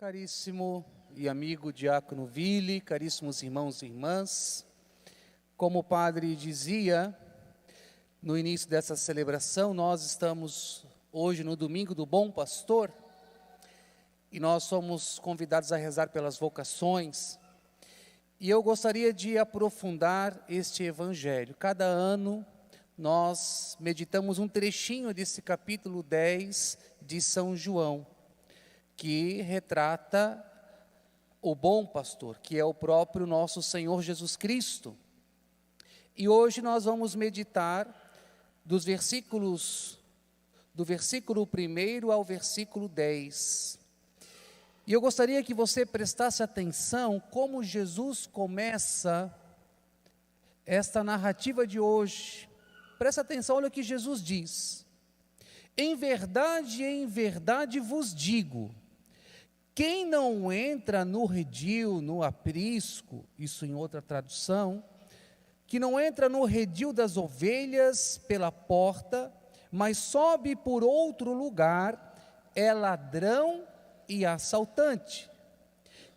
Caríssimo e amigo Diácono Ville, caríssimos irmãos e irmãs, como o padre dizia no início dessa celebração, nós estamos hoje no Domingo do Bom Pastor e nós somos convidados a rezar pelas vocações. E eu gostaria de aprofundar este evangelho. Cada ano nós meditamos um trechinho desse capítulo 10 de São João, que retrata o bom pastor, que é o próprio nosso Senhor Jesus Cristo. E hoje nós vamos meditar do versículo 1 ao versículo 10. E eu gostaria que você prestasse atenção como Jesus começa esta narrativa de hoje. Presta atenção, olha o que Jesus diz: em verdade vos digo, quem não entra no redil, no aprisco, isso em outra tradução, que não entra no redil das ovelhas pela porta, mas sobe por outro lugar, é ladrão e assaltante.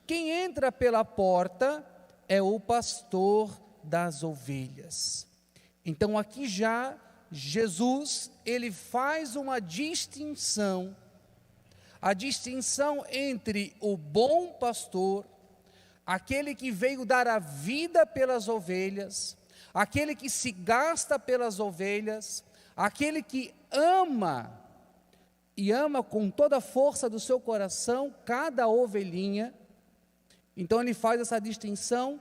Quem entra pela porta é o pastor das ovelhas. Então aqui já Jesus, ele faz uma distinção, a distinção entre o bom pastor, aquele que veio dar a vida pelas ovelhas, aquele que se gasta pelas ovelhas, aquele que ama, e ama com toda a força do seu coração cada ovelhinha. Então ele faz essa distinção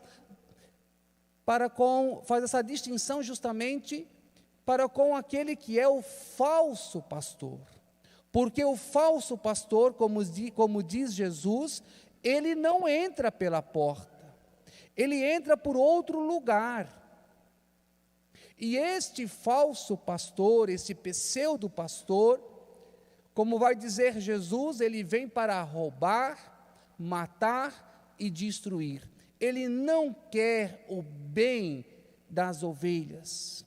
justamente para com aquele que é o falso pastor. Porque o falso pastor, como diz Jesus, ele não entra pela porta, ele entra por outro lugar. E este falso pastor, esse pseudo pastor, como vai dizer Jesus, ele vem para roubar, matar e destruir. Ele não quer o bem das ovelhas.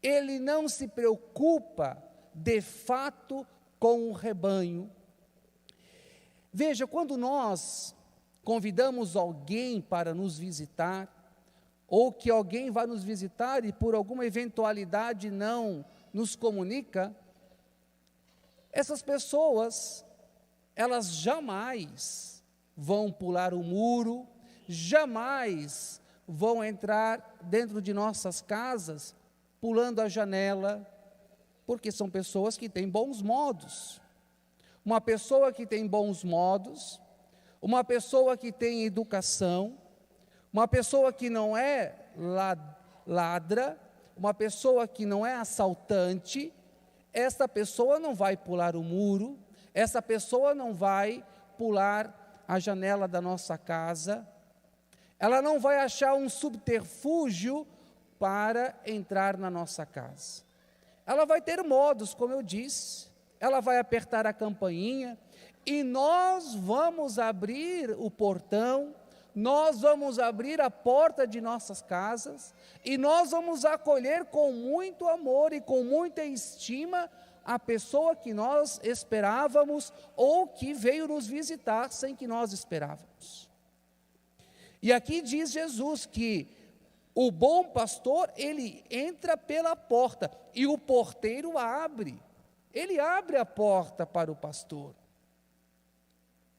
Ele não se preocupa, de fato, com o rebanho. Veja, quando nós convidamos alguém para nos visitar, ou que alguém vai nos visitar e por alguma eventualidade não nos comunica, essas pessoas, elas jamais vão pular o muro, jamais vão entrar dentro de nossas casas, pulando a janela, porque são pessoas que têm bons modos. Uma pessoa que tem bons modos, uma pessoa que tem educação, uma pessoa que não é ladra, uma pessoa que não é assaltante, essa pessoa não vai pular o muro, essa pessoa não vai pular a janela da nossa casa, ela não vai achar um subterfúgio para entrar na nossa casa. Ela vai ter modos, como eu disse, ela vai apertar a campainha e nós vamos abrir o portão, nós vamos abrir a porta de nossas casas e nós vamos acolher com muito amor e com muita estima a pessoa que nós esperávamos ou que veio nos visitar sem que nós esperávamos. E aqui diz Jesus que o bom pastor, ele entra pela porta e o porteiro abre. Ele abre a porta para o pastor.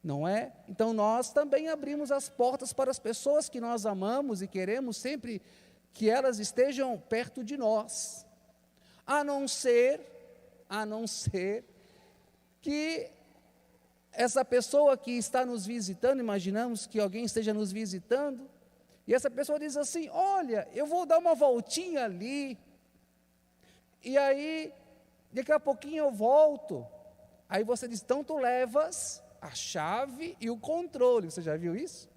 Não é? Então nós também abrimos as portas para as pessoas que nós amamos e queremos sempre que elas estejam perto de nós. A não ser que essa pessoa que está nos visitando, imaginamos que alguém esteja nos visitando, e essa pessoa diz assim: olha, eu vou dar uma voltinha ali, e aí, daqui a pouquinho eu volto. Aí você diz: então tu levas a chave e o controle. Você já viu isso?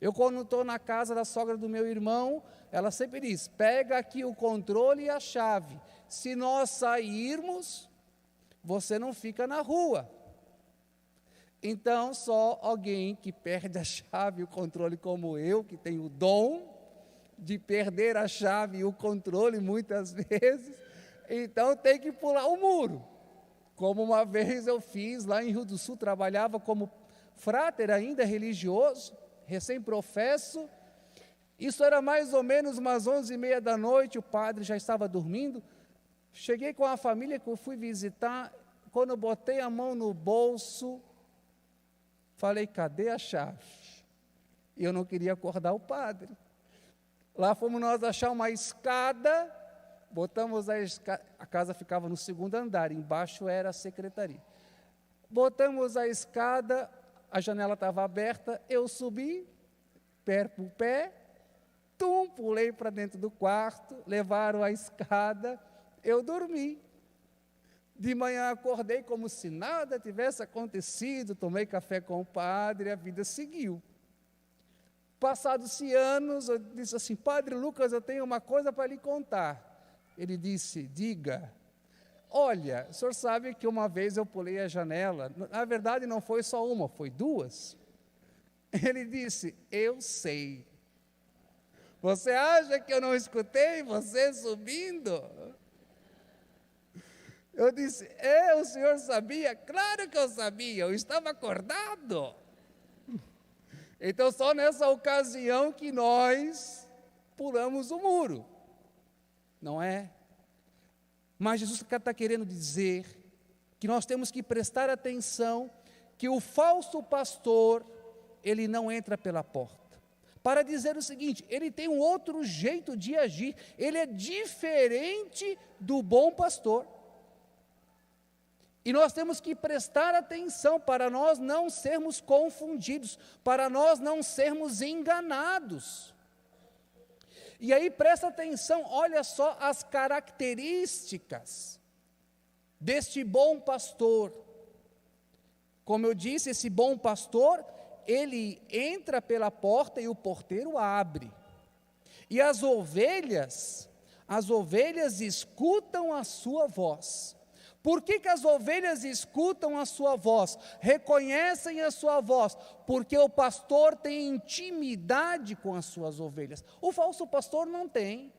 Eu, quando estou na casa da sogra do meu irmão, ela sempre diz: pega aqui o controle e a chave. Se nós sairmos, você não fica na rua. Então, só alguém que perde a chave e o controle como eu, que tem o dom de perder a chave e o controle muitas vezes, então tem que pular o muro. Como uma vez eu fiz lá em Rio do Sul, trabalhava como fráter ainda religioso, recém-professo. Isso era mais ou menos umas 11h30 da noite, o padre já estava dormindo. Cheguei com a família que eu fui visitar, quando eu botei a mão no bolso, falei, cadê a chave? E eu não queria acordar o padre. Lá fomos nós achar uma escada, botamos a escada, a casa ficava no segundo andar, embaixo era a secretaria. Botamos a escada, a janela estava aberta, eu subi, pé por pé, pulei para dentro do quarto, levaram a escada, eu dormi. De manhã acordei como se nada tivesse acontecido, tomei café com o padre, a vida seguiu. Passados-se anos, eu disse assim, Padre Lucas, eu tenho uma coisa para lhe contar. Ele disse, diga. Olha, o senhor sabe que uma vez eu pulei a janela, na verdade não foi só uma, foi duas. Ele disse, eu sei. Você acha que eu não escutei você subindo? Eu disse, o senhor sabia? Claro que eu sabia, eu estava acordado. Então, só nessa ocasião que nós pulamos o muro, não é? Mas Jesus está querendo dizer que nós temos que prestar atenção que o falso pastor, ele não entra pela porta. Para dizer o seguinte, ele tem um outro jeito de agir, ele é diferente do bom pastor. E nós temos que prestar atenção para nós não sermos confundidos, para nós não sermos enganados. E aí presta atenção, olha só as características deste bom pastor. Como eu disse, esse bom pastor, ele entra pela porta e o porteiro abre. E as ovelhas escutam a sua voz. Por que as ovelhas escutam a sua voz, reconhecem a sua voz? Porque o pastor tem intimidade com as suas ovelhas. O falso pastor não tem.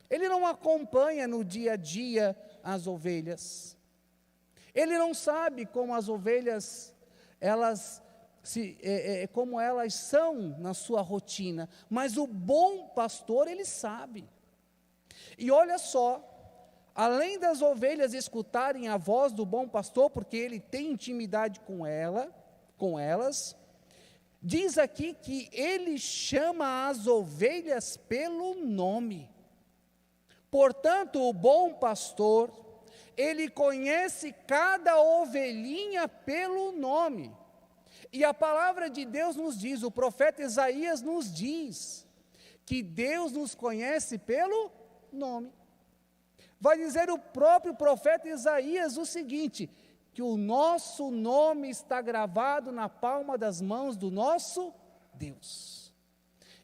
Ele não acompanha no dia a dia as ovelhas. Ele não sabe como as ovelhas, como elas são na sua rotina. Mas o bom pastor, ele sabe. E olha só, além das ovelhas escutarem a voz do bom pastor, porque ele tem intimidade com elas, diz aqui que ele chama as ovelhas pelo nome. Portanto, o bom pastor, ele conhece cada ovelhinha pelo nome. E a palavra de Deus nos diz, o profeta Isaías nos diz, que Deus nos conhece pelo nome. Vai dizer o próprio profeta Isaías o seguinte, que o nosso nome está gravado na palma das mãos do nosso Deus.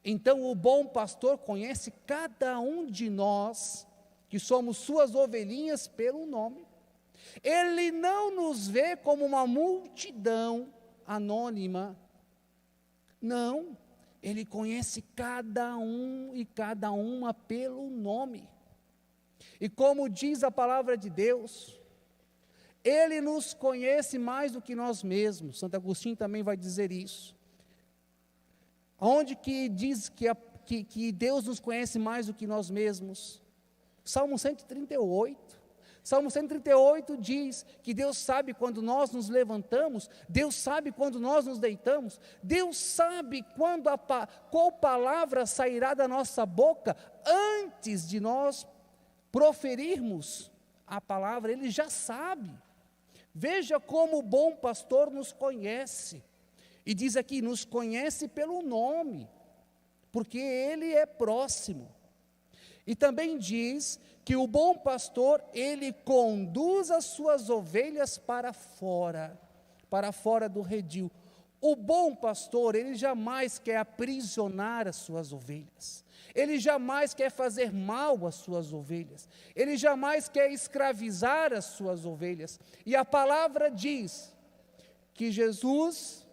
Então o bom pastor conhece cada um de nós, que somos suas ovelhinhas pelo nome. Ele não nos vê como uma multidão anônima, não, ele conhece cada um e cada uma pelo nome. E como diz a palavra de Deus, ele nos conhece mais do que nós mesmos. Santo Agostinho também vai dizer isso. Onde que diz que Deus nos conhece mais do que nós mesmos? Salmo 138. Salmo 138 diz que Deus sabe quando nós nos levantamos, Deus sabe quando nós nos deitamos, Deus sabe qual palavra sairá da nossa boca antes de nós proferirmos a palavra, Ele já sabe. Veja como o bom pastor nos conhece. E diz aqui, nos conhece pelo nome, porque Ele é próximo. E também diz que o bom pastor, ele conduz as suas ovelhas para fora do redil. O bom pastor, ele jamais quer aprisionar as suas ovelhas. Ele jamais quer fazer mal às suas ovelhas. Ele jamais quer escravizar as suas ovelhas. E a palavra diz que Jesus,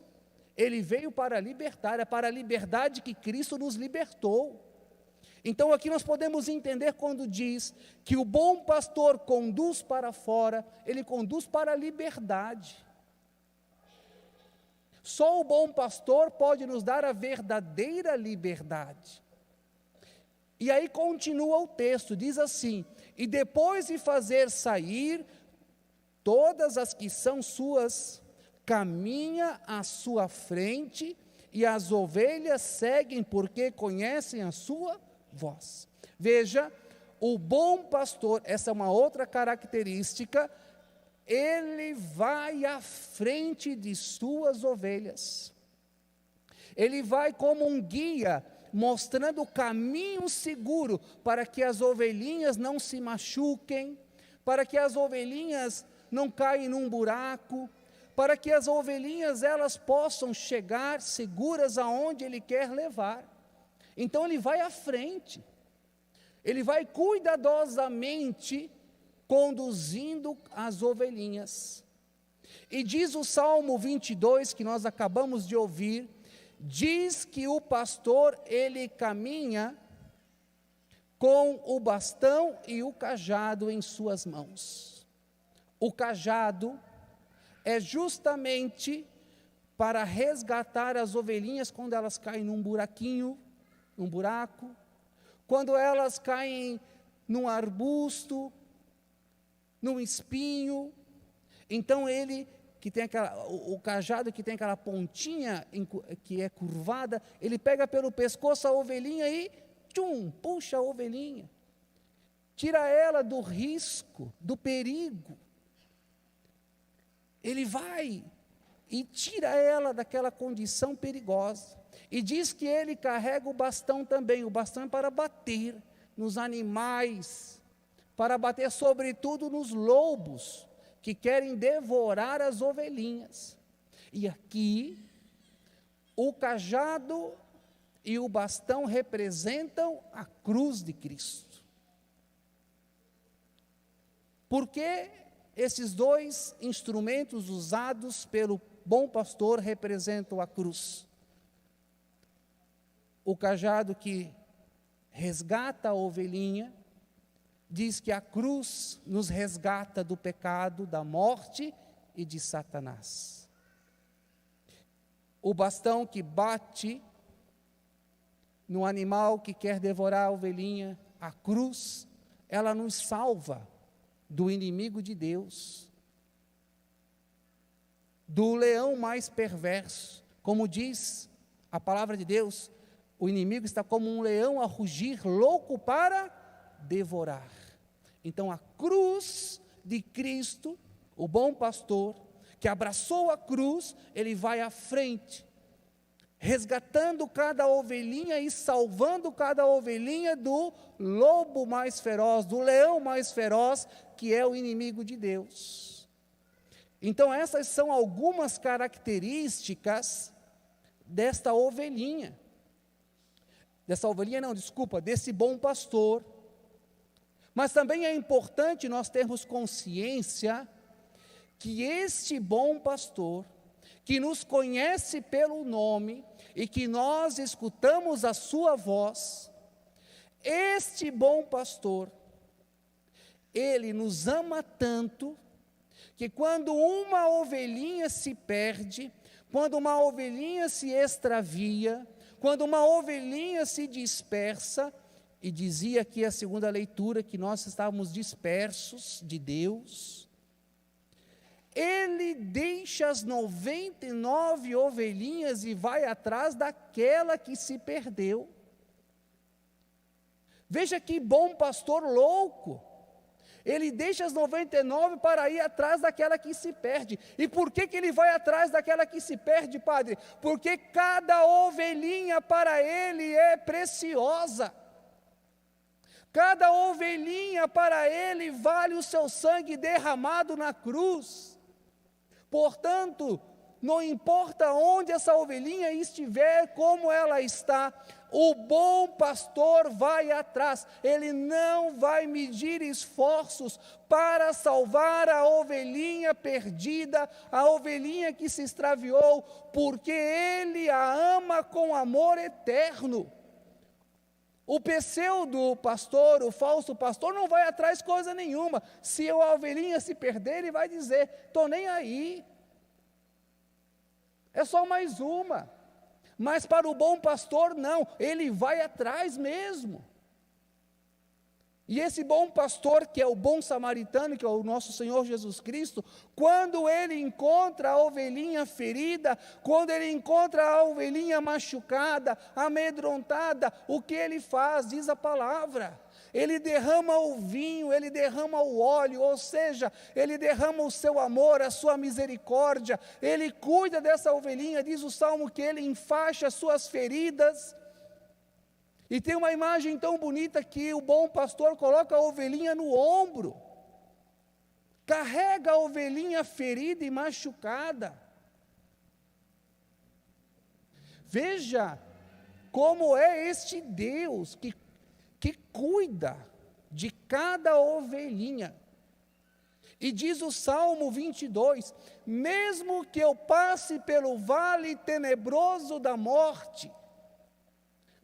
ele veio para libertar, é para a liberdade que Cristo nos libertou. Então aqui nós podemos entender quando diz que o bom pastor conduz para fora, ele conduz para a liberdade. Só o bom pastor pode nos dar a verdadeira liberdade. E aí continua o texto, diz assim: e depois de fazer sair todas as que são suas, caminha à sua frente, e as ovelhas seguem porque conhecem a sua voz. Veja, o bom pastor, essa é uma outra característica, ele vai à frente de suas ovelhas. Ele vai como um guia, mostrando o caminho seguro para que as ovelhinhas não se machuquem, para que as ovelhinhas não caem num buraco, para que as ovelhinhas elas possam chegar seguras aonde ele quer levar. Então ele vai à frente, ele vai cuidadosamente conduzindo as ovelhinhas. E diz o Salmo 22, que nós acabamos de ouvir, diz que o pastor, ele caminha com o bastão e o cajado em suas mãos. O cajado é justamente para resgatar as ovelhinhas quando elas caem num buraquinho, num buraco, quando elas caem num arbusto, num espinho. Então ele, que tem o cajado que tem aquela pontinha que é curvada, ele pega pelo pescoço a ovelhinha e puxa a ovelhinha, tira ela do risco, do perigo. Ele vai e tira ela daquela condição perigosa. E diz que ele carrega o bastão também. O bastão é para bater nos animais, para bater sobretudo nos lobos que querem devorar as ovelhinhas. E aqui, o cajado e o bastão representam a cruz de Cristo. Por que esses dois instrumentos usados pelo bom pastor representam a cruz? O cajado que resgata a ovelhinha, diz que a cruz nos resgata do pecado, da morte e de Satanás. O bastão que bate no animal que quer devorar a ovelhinha, a cruz, ela nos salva do inimigo de Deus, do leão mais perverso. Como diz a palavra de Deus, o inimigo está como um leão a rugir, louco para devorar. Então a cruz de Cristo, o bom pastor, que abraçou a cruz, ele vai à frente, resgatando cada ovelhinha e salvando cada ovelhinha do lobo mais feroz, do leão mais feroz, que é o inimigo de Deus. Então essas são algumas características desta ovelhinha. Desse bom pastor. Mas também é importante nós termos consciência que este bom pastor, que nos conhece pelo nome e que nós escutamos a sua voz, este bom pastor, ele nos ama tanto que quando uma ovelhinha se perde, quando uma ovelhinha se extravia, quando uma ovelhinha se dispersa, e dizia aqui a segunda leitura que nós estávamos dispersos de Deus, ele deixa as 99 ovelhinhas e vai atrás daquela que se perdeu. Veja que bom pastor louco, ele deixa as 99 para ir atrás daquela que se perde. E por que ele vai atrás daquela que se perde, padre? Porque cada ovelhinha para ele é preciosa. Cada ovelhinha para ele vale o seu sangue derramado na cruz. Portanto, não importa onde essa ovelhinha estiver, como ela está, o bom pastor vai atrás. Ele não vai medir esforços para salvar a ovelhinha perdida, a ovelhinha que se extraviou, porque ele a ama com amor eterno. O pseudo pastor, o falso pastor, não vai atrás coisa nenhuma. Se a ovelhinha se perder, ele vai dizer: estou nem aí. é só mais uma. Mas para o bom pastor, não, ele vai atrás mesmo. E esse bom pastor, que é o bom samaritano, que é o nosso Senhor Jesus Cristo, quando ele encontra a ovelhinha ferida, quando ele encontra a ovelhinha machucada, amedrontada, o que ele faz? Diz a palavra. Ele derrama o vinho, ele derrama o óleo, ou seja, ele derrama o seu amor, a sua misericórdia, ele cuida dessa ovelhinha, diz o Salmo que ele enfaixa as suas feridas. E tem uma imagem tão bonita que o bom pastor coloca a ovelhinha no ombro, carrega a ovelhinha ferida e machucada. Veja como é este Deus que cuida de cada ovelhinha. E diz o Salmo 22, mesmo que eu passe pelo vale tenebroso da morte,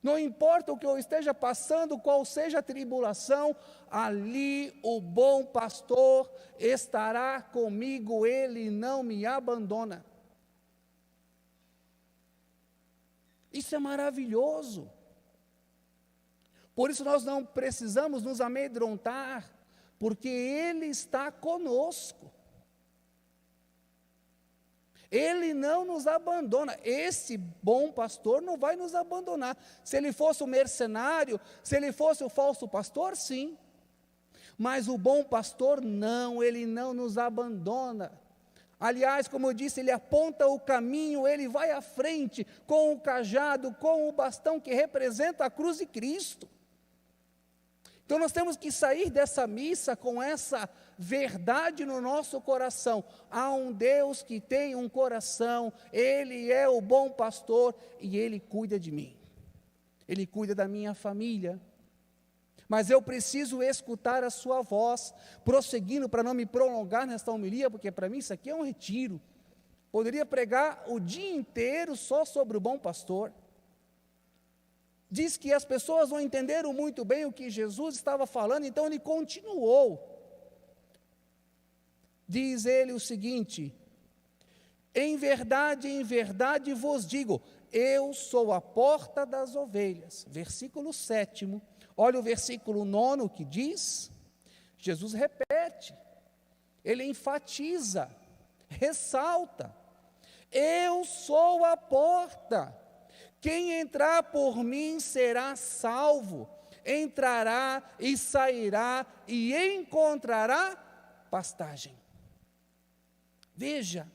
não importa o que eu esteja passando, qual seja a tribulação, ali o bom pastor estará comigo, ele não me abandona. Isso é maravilhoso. Por isso nós não precisamos nos amedrontar, porque ele está conosco. Ele não nos abandona. Esse bom pastor não vai nos abandonar. Se ele fosse o mercenário, se ele fosse o falso pastor, sim. Mas o bom pastor não, ele não nos abandona. Aliás, como eu disse, ele aponta o caminho, ele vai à frente com o cajado, com o bastão que representa a cruz de Cristo. Então nós temos que sair dessa missa com essa verdade no nosso coração. Há um Deus que tem um coração, Ele é o bom pastor e Ele cuida de mim. Ele cuida da minha família. Mas eu preciso escutar a sua voz, prosseguindo para não me prolongar nesta homilia, porque para mim isso aqui é um retiro. Poderia pregar o dia inteiro só sobre o bom pastor. Diz que as pessoas não entenderam muito bem o que Jesus estava falando, então ele continuou. Diz ele o seguinte: em verdade vos digo, eu sou a porta das ovelhas. Versículo 7. Olha o versículo 9 que diz, Jesus repete, ele enfatiza, ressalta, eu sou a porta. Quem entrar por mim será salvo, entrará e sairá e encontrará pastagem. Veja,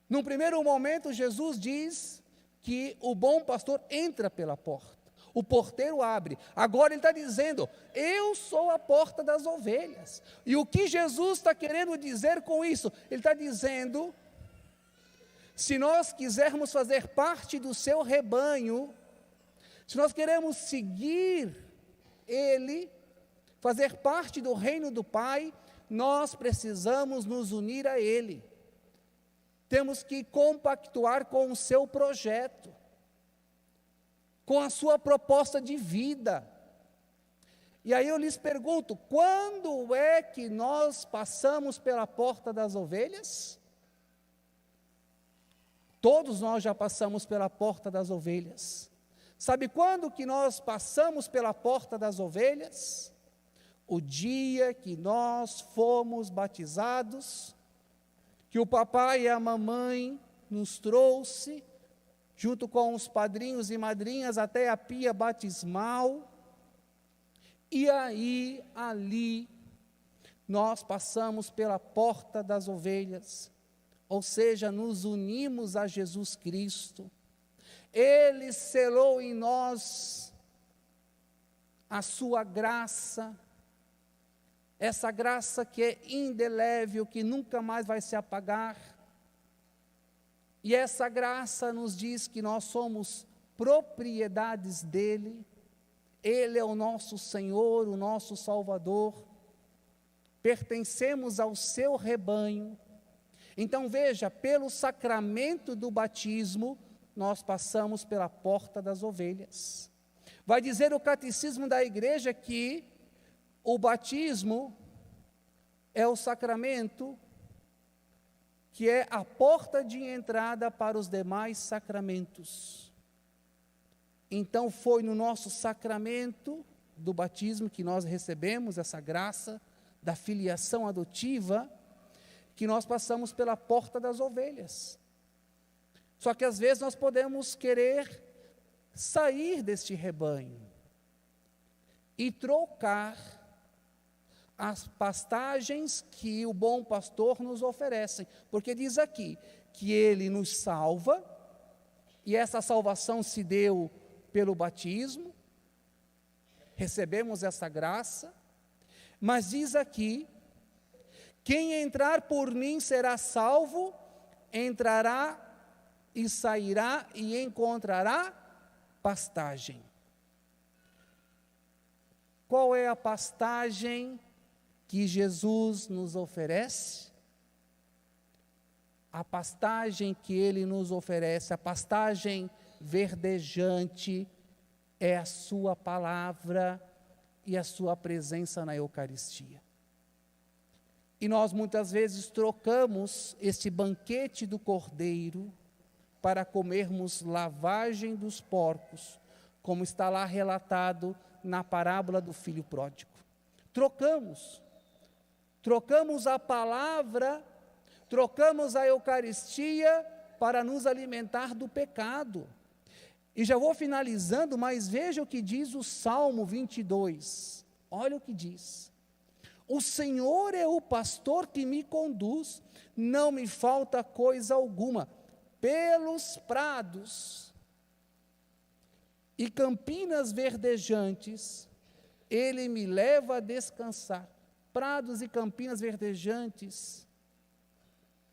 num primeiro momento Jesus diz que o bom pastor entra pela porta, o porteiro abre. Agora ele está dizendo, eu sou a porta das ovelhas. E o que Jesus está querendo dizer com isso? Ele está dizendo, se nós quisermos fazer parte do seu rebanho, se nós queremos seguir Ele, fazer parte do reino do Pai, nós precisamos nos unir a Ele. Temos que compactuar com o seu projeto, com a sua proposta de vida. E aí eu lhes pergunto, quando é que nós passamos pela porta das ovelhas? Todos nós já passamos pela porta das ovelhas. Sabe quando que nós passamos pela porta das ovelhas? O dia que nós fomos batizados, que o papai e a mamãe nos trouxe, junto com os padrinhos e madrinhas, até a pia batismal. E aí, ali, nós passamos pela porta das ovelhas. Ou seja, nos unimos a Jesus Cristo. Ele selou em nós a sua graça, essa graça que é indelével, que nunca mais vai se apagar. E essa graça nos diz que nós somos propriedades dele, ele é o nosso Senhor, o nosso Salvador, pertencemos ao seu rebanho. Então veja, pelo sacramento do batismo, nós passamos pela porta das ovelhas. Vai dizer o catecismo da igreja que o batismo é o sacramento que é a porta de entrada para os demais sacramentos. Então foi no nosso sacramento do batismo que nós recebemos essa graça da filiação adotiva, que nós passamos pela porta das ovelhas. Só que às vezes nós podemos querer sair deste rebanho e trocar as pastagens que o bom pastor nos oferece, porque diz aqui que ele nos salva, e essa salvação se deu pelo batismo, recebemos essa graça, mas diz aqui: quem entrar por mim será salvo, entrará e sairá e encontrará pastagem. Qual é a pastagem que Jesus nos oferece? A pastagem que Ele nos oferece, a pastagem verdejante, é a sua palavra e a sua presença na Eucaristia. E nós muitas vezes trocamos este banquete do Cordeiro para comermos lavagem dos porcos, como está lá relatado na parábola do filho pródigo. Trocamos a palavra, trocamos a Eucaristia para nos alimentar do pecado. E já vou finalizando, mas veja o que diz o Salmo 22. Olha o que diz: o Senhor é o pastor que me conduz, não me falta coisa alguma. Pelos prados e campinas verdejantes, Ele me leva a descansar. Prados e campinas verdejantes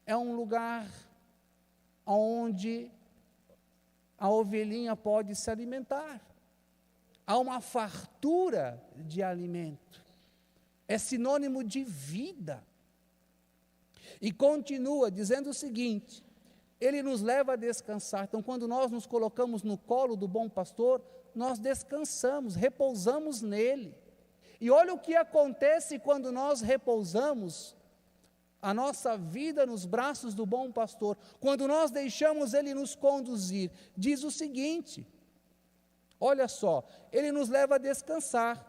é um lugar onde a ovelhinha pode se alimentar. Há uma fartura de alimento. É sinônimo de vida. E continua dizendo o seguinte: Ele nos leva a descansar. Então, quando nós nos colocamos no colo do bom pastor, nós descansamos, repousamos nele. E olha o que acontece quando nós repousamos a nossa vida nos braços do bom pastor, quando nós deixamos ele nos conduzir. Diz o seguinte, olha só: ele nos leva a descansar,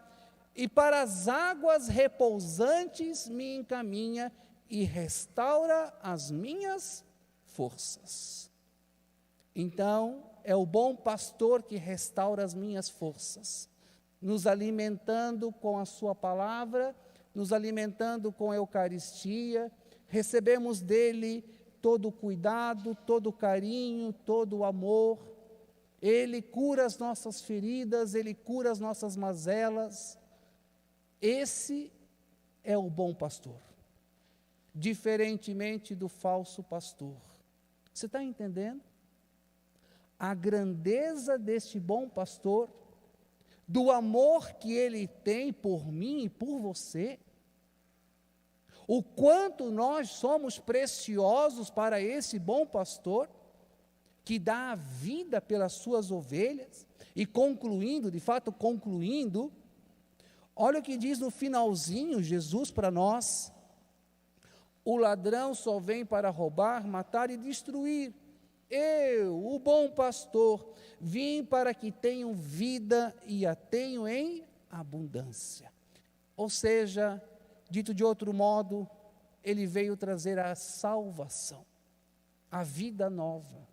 e para as águas repousantes me encaminha e restaura as minhas forças. Então, é o bom pastor que restaura as minhas forças, nos alimentando com a sua palavra, nos alimentando com a Eucaristia. Recebemos dele todo o cuidado, todo o carinho, todo o amor. Ele cura as nossas feridas, ele cura as nossas mazelas. Esse é o bom pastor, diferentemente do falso pastor. Você está entendendo? A grandeza deste bom pastor, do amor que ele tem por mim e por você, o quanto nós somos preciosos para esse bom pastor, que dá a vida pelas suas ovelhas. E concluindo, olha o que diz no finalzinho Jesus para nós: o ladrão só vem para roubar, matar e destruir. Eu, o bom pastor, vim para que tenham vida e a tenham em abundância. Ou seja, dito de outro modo, ele veio trazer a salvação, a vida nova.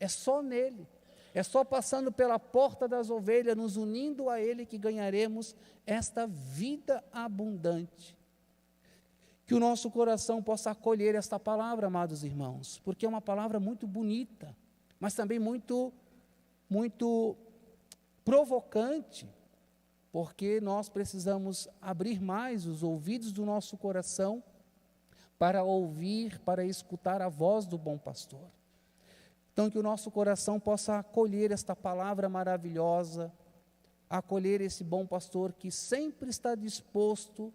É só nele, é só passando pela porta das ovelhas, nos unindo a ele, que ganharemos esta vida abundante. Que o nosso coração possa acolher esta palavra, amados irmãos, porque é uma palavra muito bonita, mas também muito provocante, porque nós precisamos abrir mais os ouvidos do nosso coração para ouvir, para escutar a voz do bom pastor. Então, que o nosso coração possa acolher esta palavra maravilhosa, acolher esse bom pastor que sempre está disposto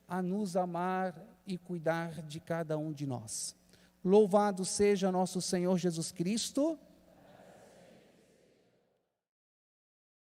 a nos amar e cuidar de cada um de nós. Louvado seja nosso Senhor Jesus Cristo.